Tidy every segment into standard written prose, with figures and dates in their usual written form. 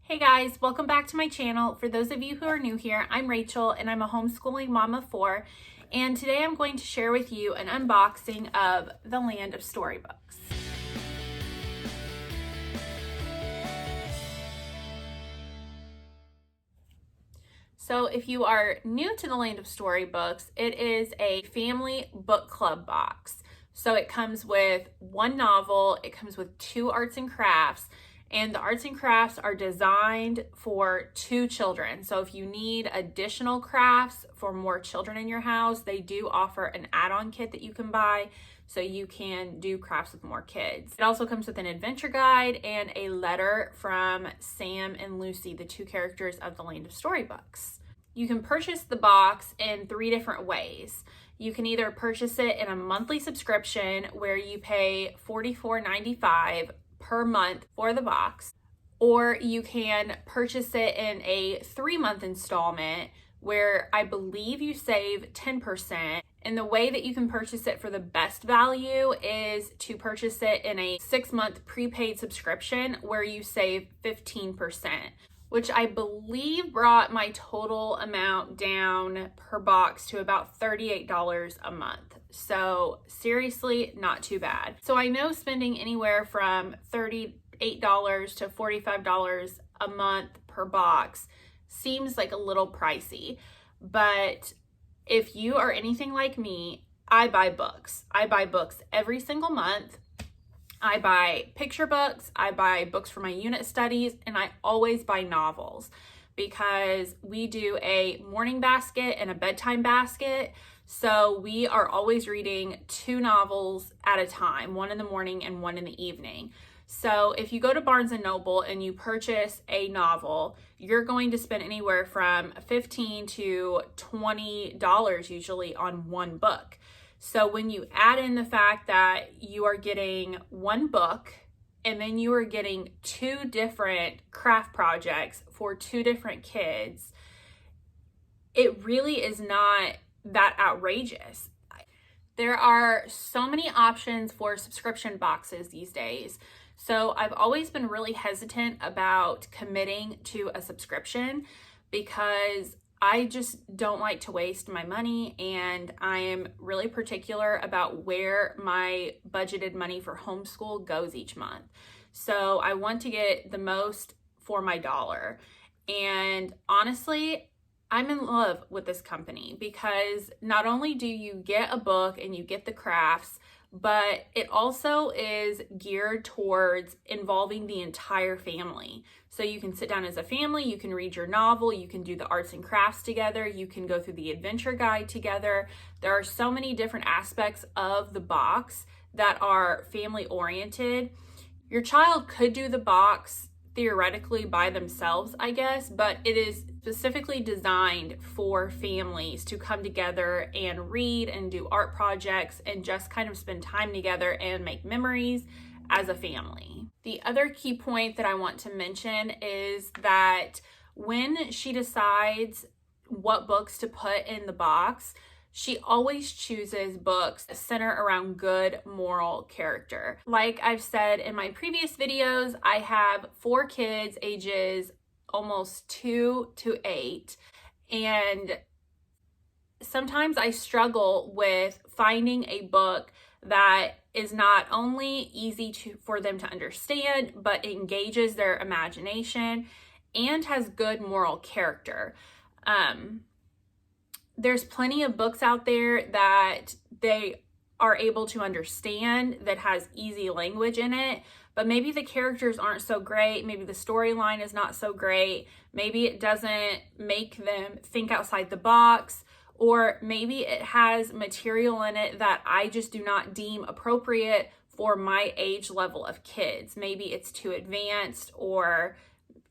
Hey guys, welcome back to my channel. For those of you who are new here, I'm Rachel and I'm a homeschooling mom of four. And today I'm going to share with you an unboxing of the Land of Storybooks. So if you are new to the Land of Storybooks, it is a family book club box. So it comes with one novel, it comes with two arts and crafts, and the arts and crafts are designed for two children. So if you need additional crafts for more children in your house, they do offer an add-on kit that you can buy so you can do crafts with more kids. It also comes with an adventure guide and a letter from Sam and Lucy, the two characters of the Land of Storybooks. You can purchase the box in three different ways. You can either purchase it in a monthly subscription where you pay $44.95 per month for the box, or you can purchase it in a 3-month installment where I believe you save 10%. And the way that you can purchase it for the best value is to purchase it in a 6-month prepaid subscription where you save 15%, which I believe brought my total amount down per box to about $38 a month. So seriously, not too bad. So I know spending anywhere from $38 to $45 a month per box seems like a little pricey, but if you are anything like me, I buy books. I buy books every single month. I buy picture books, I buy books for my unit studies, and I always buy novels because we do a morning basket and a bedtime basket. So we are always reading 2 novels at a time, one in the morning and one in the evening. So if you go to Barnes & Noble and you purchase a novel, you're going to spend anywhere from $15 to $20 usually on one book. So when you add in the fact that you are getting one book and then you are getting 2 different craft projects for 2 different kids, it really is not that outrageous. There are so many options for subscription boxes these days. So I've always been really hesitant about committing to a subscription because I just don't like to waste my money, and I am really particular about where my budgeted money for homeschool goes each month. So I want to get the most for my dollar. And honestly, I'm in love with this company because not only do you get a book and you get the crafts, but it also is geared towards involving the entire family. So you can sit down as a family, you can read your novel, you can do the arts and crafts together, you can go through the adventure guide together. There are so many different aspects of the box that are family oriented. Your child could do the box theoretically by themselves, I guess, but it is specifically designed for families to come together and read and do art projects and just kind of spend time together and make memories as a family. The other key point that I want to mention is that when she decides what books to put in the box, she always chooses books that center around good moral character. Like I've said in my previous videos, I have 4 kids ages almost 2 to 8, and sometimes I struggle with finding a book that is not only easy for them to understand, but engages their imagination and has good moral character. There's plenty of books out there that they are able to understand that has easy language in it, but maybe the characters aren't so great, maybe the storyline is not so great, maybe it doesn't make them think outside the box, or maybe it has material in it that I just do not deem appropriate for my age level of kids. Maybe it's too advanced or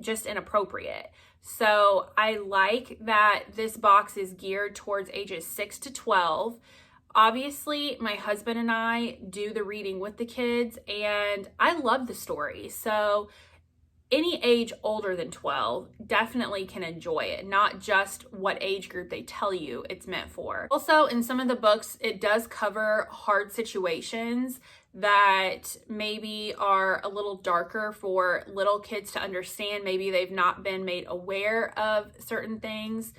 just inappropriate. So I like that this box is geared towards ages 6 to 12. Obviously, my husband and I do the reading with the kids, and I love the story. So any age older than 12 definitely can enjoy it, not just what age group they tell you it's meant for. Also, in some of the books, it does cover hard situations that maybe are a little darker for little kids to understand. Maybe they've not been made aware of certain things.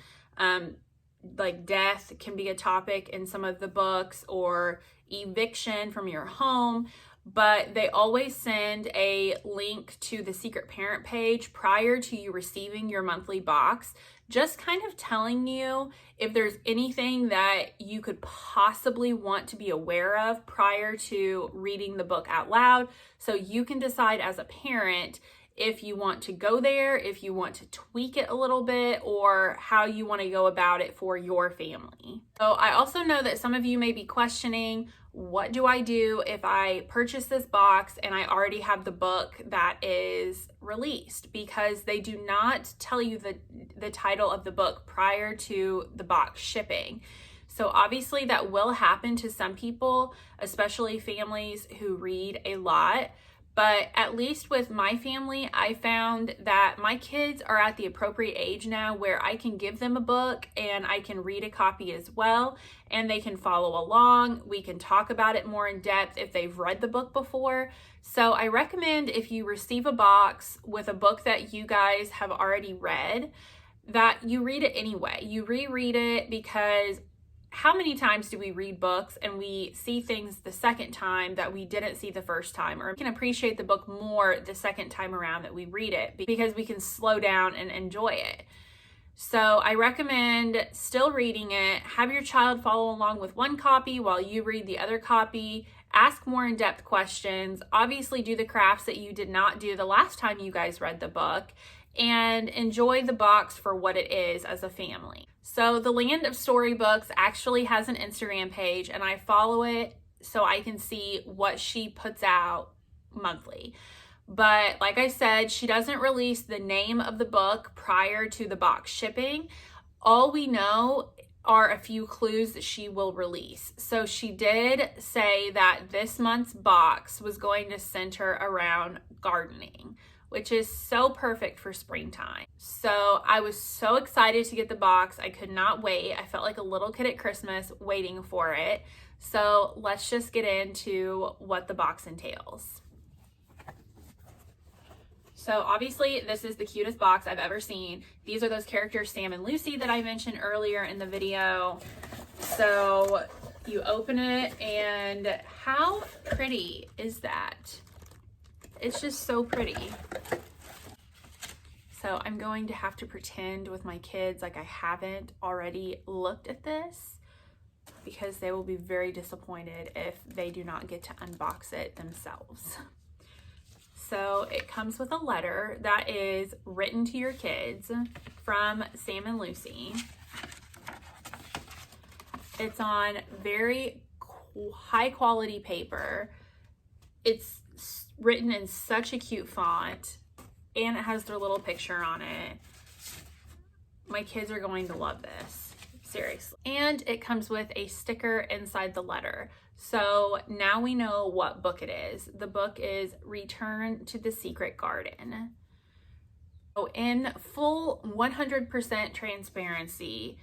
Like death can be a topic in some of the books, or eviction from your home, but they always send a link to the secret parent page prior to you receiving your monthly box, just kind of telling you if there's anything that you could possibly want to be aware of prior to reading the book out loud, so you can decide as a parent if you want to go there, if you want to tweak it a little bit, or how you want to go about it for your family. So I also know that some of you may be questioning, what do I do if I purchase this box and I already have the book that is released? Because they do not tell you the title of the book prior to the box shipping. So obviously that will happen to some people, especially families who read a lot. But at least with my family, I found that my kids are at the appropriate age now where I can give them a book and I can read a copy as well, and they can follow along. We can talk about it more in depth if they've read the book before. So I recommend, if you receive a box with a book that you guys have already read, that you read it anyway. You reread it, because how many times do we read books and we see things the second time that we didn't see the first time, or we can appreciate the book more the second time around that we read it, because we can slow down and enjoy it. So I recommend still reading it. Have your child follow along with one copy while you read the other copy. Ask more in-depth questions. Obviously do the crafts that you did not do the last time you guys read the book, and enjoy the box for what it is as a family. So the Land of Storybooks actually has an Instagram page, and I follow it so I can see what she puts out monthly. But like I said, she doesn't release the name of the book prior to the box shipping. All we know are a few clues that she will release. So she did say that this month's box was going to center around gardening, which is so perfect for springtime. So I was so excited to get the box. I could not wait. I felt like a little kid at Christmas waiting for it. So let's just get into what the box entails. So obviously this is the cutest box I've ever seen. These are those characters, Sam and Lucy, that I mentioned earlier in the video. So you open it, and how pretty is that? It's just so pretty. So I'm going to have to pretend with my kids like I haven't already looked at this, because they will be very disappointed if they do not get to unbox it themselves. So it comes with a letter that is written to your kids from Sam and Lucy. It's on very high quality paper. It's written in such a cute font, and it has their little picture on it. My kids are going to love this, seriously. And it comes with a sticker inside the letter. So now we know what book it is. The book is Return to the Secret Garden. So in full 100% transparency,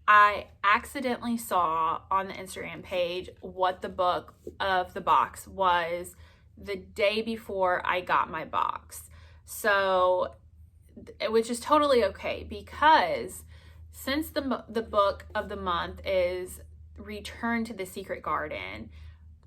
I accidentally saw on the Instagram page what the book of the box was the day before I got my box. So, which is totally okay, because since the book of the month is Return to the Secret Garden,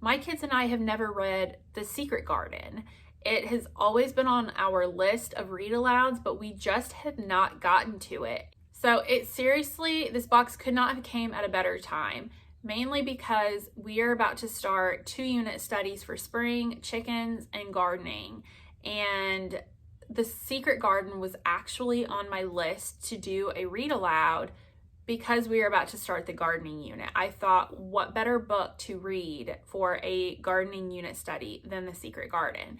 my kids and I have never read The Secret Garden. It has always been on our list of read alouds, but we just have not gotten to it. So this box could not have came at a better time, mainly because we are about to start 2-unit studies for spring, chickens, and gardening. And The Secret Garden was actually on my list to do a read aloud because we are about to start the gardening unit. I thought, what better book to read for a gardening unit study than The Secret Garden?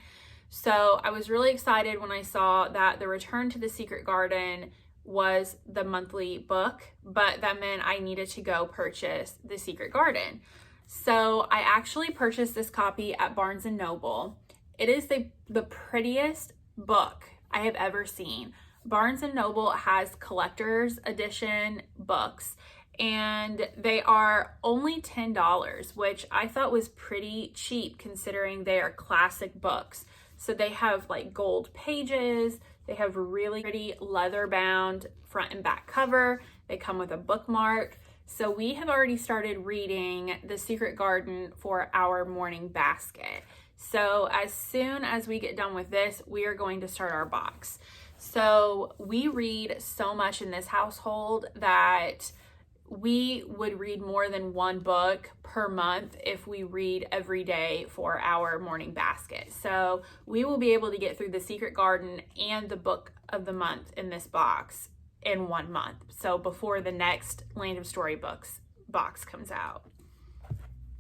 So I was really excited when I saw that the Return to the Secret Garden was the monthly book, but that meant I needed to go purchase The Secret Garden. So I actually purchased this copy at Barnes & Noble. It is the prettiest book I have ever seen. Barnes & Noble has collector's edition books, and they are only $10, which I thought was pretty cheap considering they are classic books. So they have like gold pages, they have really pretty leather bound front and back cover, they come with a bookmark. So we have already started reading The Secret Garden for our morning basket. So as soon as we get done with this, we are going to start our box. So we read so much in this household that we would read more than one book per month if we read every day for our morning basket. So we will be able to get through The Secret Garden and the book of the month in this box in 1 month. So before the next Land of Storybooks box comes out.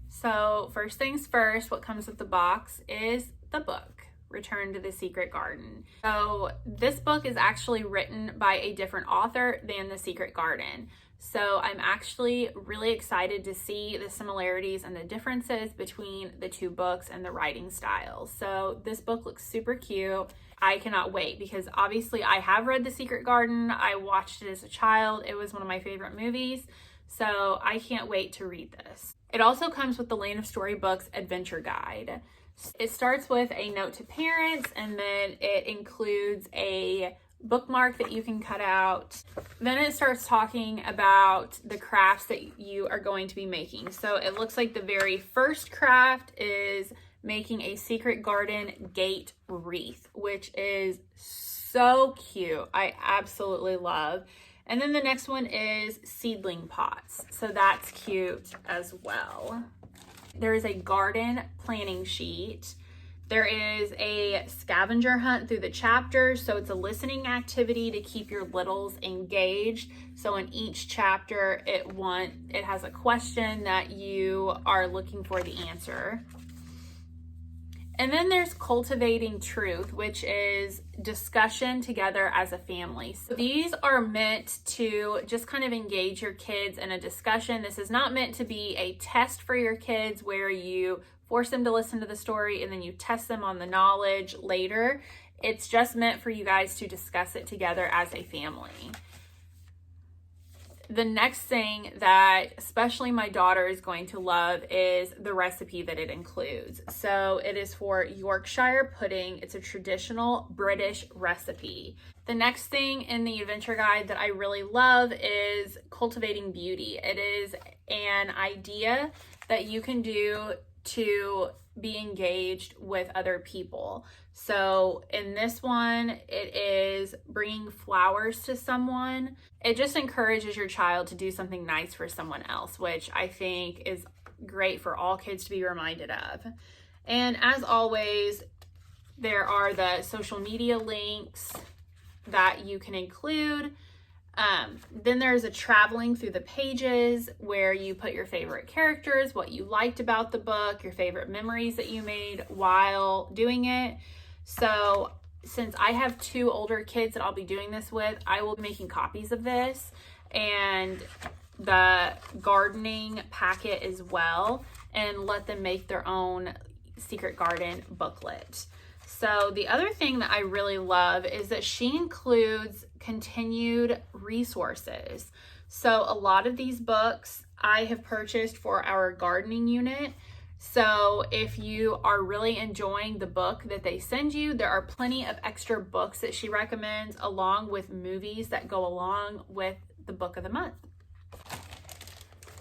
So first things first, what comes with the box is the book, Return to the Secret Garden. So this book is actually written by a different author than The Secret Garden. So I'm actually really excited to see the similarities and the differences between the two books and the writing styles. So this book looks super cute. I cannot wait because obviously I have read The Secret Garden. I watched it as a child. It was one of my favorite movies. So I can't wait to read this. It also comes with the Land of Storybooks Adventure Guide. It starts with a note to parents, and then it includes a bookmark that you can cut out. Then it starts talking about the crafts that you are going to be making. So it looks like the very first craft is making a secret garden gate wreath, which is so cute. I absolutely love. And then the next one is seedling pots. So that's cute as well. There is a garden planning sheet. There is a scavenger hunt through the chapters. So it's a listening activity to keep your littles engaged. So in each chapter, it has a question that you are looking for the answer. And then there's Cultivating Truth, which is discussion together as a family. So these are meant to just kind of engage your kids in a discussion. This is not meant to be a test for your kids where you force them to listen to the story and then you test them on the knowledge later. It's just meant for you guys to discuss it together as a family. The next thing that especially my daughter is going to love is the recipe that it includes. So it is for Yorkshire pudding. It's a traditional British recipe. The next thing in the adventure guide that I really love is Cultivating Beauty. It is an idea that you can do to be engaged with other people. So in this one, it is bringing flowers to someone. It just encourages your child to do something nice for someone else, which I think is great for all kids to be reminded of. And as always, there are the social media links that you can include. Then there's a traveling through the pages where you put your favorite characters, what you liked about the book, your favorite memories that you made while doing it. So since I have 2 older kids that I'll be doing this with, I will be making copies of this and the gardening packet as well, and let them make their own secret garden booklet. So the other thing that I really love is that she includes continued resources. So a lot of these books I have purchased for our gardening unit. So if you are really enjoying the book that they send you, there are plenty of extra books that she recommends along with movies that go along with the book of the month.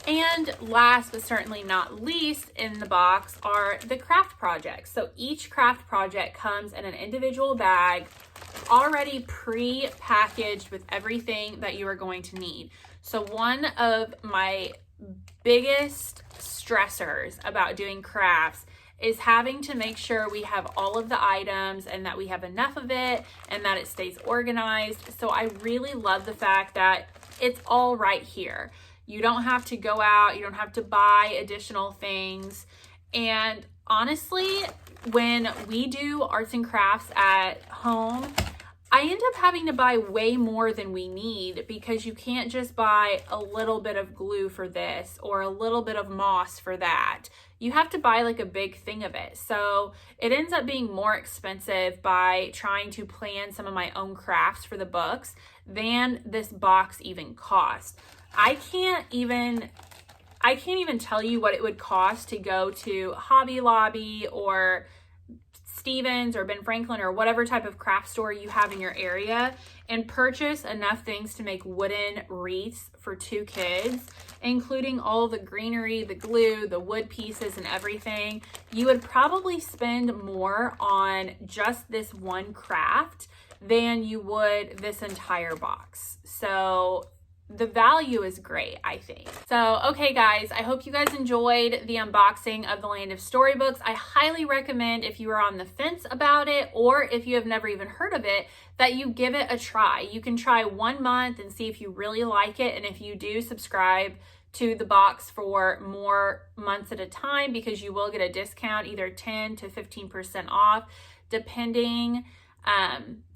And last but certainly not least in the box are the craft projects. So each craft project comes in an individual bag, already pre-packaged with everything that you are going to need. So one of my biggest stressors about doing crafts is having to make sure we have all of the items and that we have enough of it and that it stays organized. So I really love the fact that it's all right here. You don't have to go out, you don't have to buy additional things. And honestly, when we do arts and crafts at home, I end up having to buy way more than we need because you can't just buy a little bit of glue for this or a little bit of moss for that. You have to buy like a big thing of it. So it ends up being more expensive by trying to plan some of my own crafts for the books than this box even cost. I can't even tell you what it would cost to go to Hobby Lobby or Stevens or Ben Franklin or whatever type of craft store you have in your area and purchase enough things to make wooden wreaths for 2 kids, including all the greenery, the glue, the wood pieces and everything. You would probably spend more on just this one craft than you would this entire box. So the value is great, I think. So, okay guys, I hope you guys enjoyed the unboxing of the Land of Storybooks. I highly recommend, if you are on the fence about it or if you have never even heard of it, that you give it a try. You can try 1 month and see if you really like it. And if you do, subscribe to the box for more months at a time, because you will get a discount, either 10 to 15% off, depending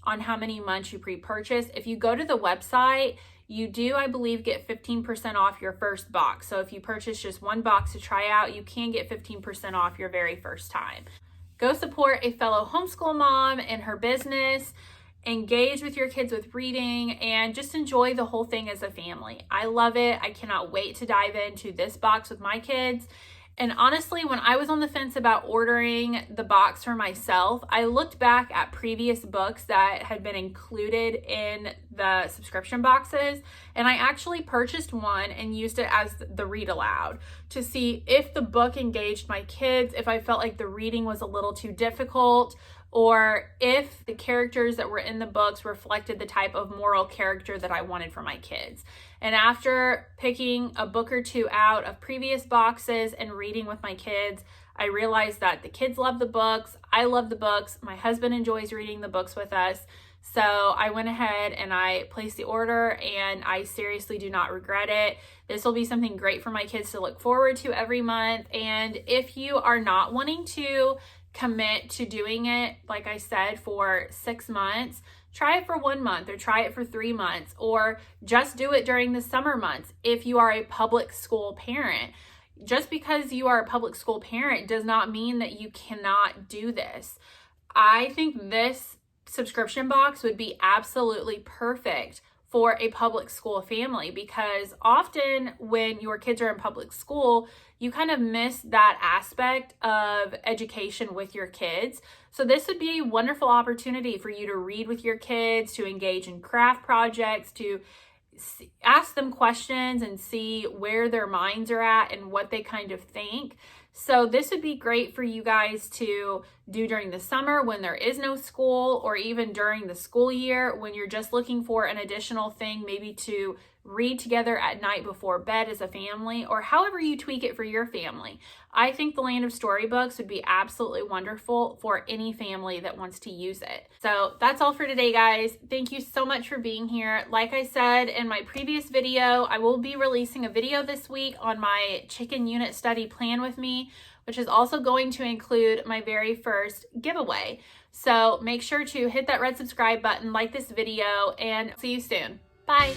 on how many months you pre-purchase. If you go to the website, you do, I believe, get 15% off your first box. So if you purchase just 1 box to try out, you can get 15% off your very first time. Go support a fellow homeschool mom in her business, engage with your kids with reading, and just enjoy the whole thing as a family. I love it. I cannot wait to dive into this box with my kids. And honestly, when I was on the fence about ordering the box for myself, I looked back at previous books that had been included in the subscription boxes, and I actually purchased one and used it as the read aloud to see if the book engaged my kids, if I felt like the reading was a little too difficult, or if the characters that were in the books reflected the type of moral character that I wanted for my kids. And after picking a book or 2 out of previous boxes and reading with my kids, I realized that the kids love the books, I love the books, my husband enjoys reading the books with us. So I went ahead and I placed the order, and I seriously do not regret it. This will be something great for my kids to look forward to every month. And if you are not wanting to commit to doing it, like I said, for 6 months, try it for 1 month or try it for 3 months, or just do it during the summer months if you are a public school parent. Just because you are a public school parent does not mean that you cannot do this. I think this subscription box would be absolutely perfect for a public school family, because often when your kids are in public school, you kind of miss that aspect of education with your kids. So this would be a wonderful opportunity for you to read with your kids, to engage in craft projects, to ask them questions and see where their minds are at and what they kind of think. So this would be great for you guys to do during the summer when there is no school, or even during the school year when you're just looking for an additional thing, maybe to read together at night before bed as a family, or however you tweak it for your family. I think the Land of Storybooks would be absolutely wonderful for any family that wants to use it. So that's all for today, guys. Thank you so much for being here. Like I said in my previous video, I will be releasing a video this week on my chicken unit study plan with me, which is also going to include my very first giveaway. So make sure to hit that red subscribe button, like this video, and see you soon. Bye.